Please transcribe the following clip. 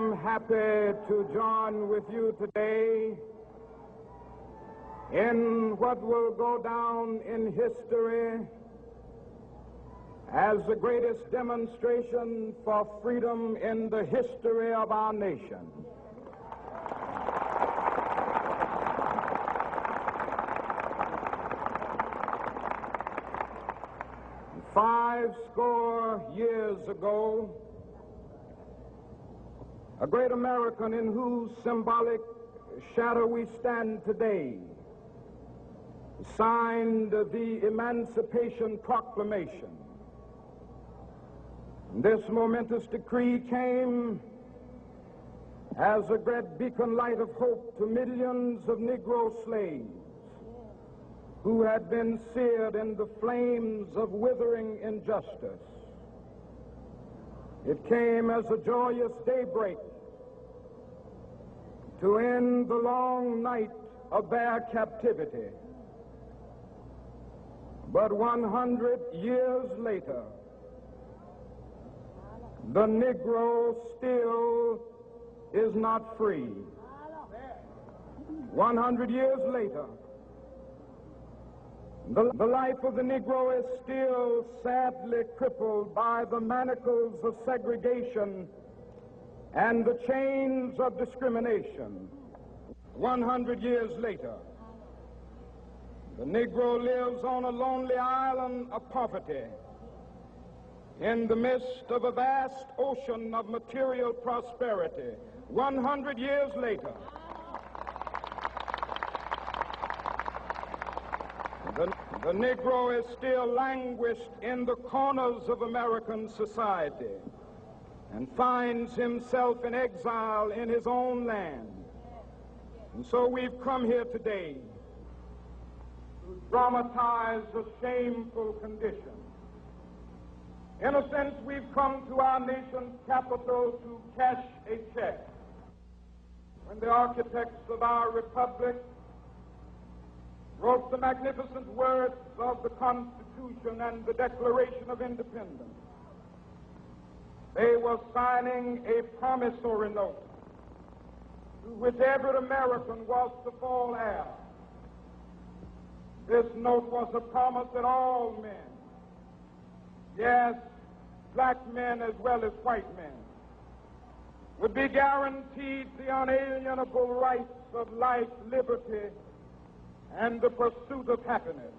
am happy to join with you today in what will go down in history as the greatest demonstration for freedom in the history of our nation. Five score years ago, a great American in whose symbolic shadow we stand today signed the Emancipation Proclamation. This momentous decree came as a great beacon light of hope to millions of Negro slaves who had been seared in the flames of withering injustice. It came as a joyous daybreak to end the long night of their captivity. But 100 years later, the Negro still is not free. 100 years later, the life of the Negro is still sadly crippled by the manacles of segregation and the chains of discrimination. 100 years later, the Negro lives on a lonely island of poverty in the midst of a vast ocean of material prosperity. 100 years later, the Negro is still languished in the corners of American society and finds himself in exile in his own land. And so we've come here today to dramatize a shameful condition. In a sense, we've come to our nation's capital to cash a check. When the architects of our republic wrote the magnificent words of the Constitution and the Declaration of Independence, they were signing a promissory note to which every American was to fall heir. This note was a promise that all men, yes, black men as well as white men, would be guaranteed the unalienable rights of life, liberty, and the pursuit of happiness.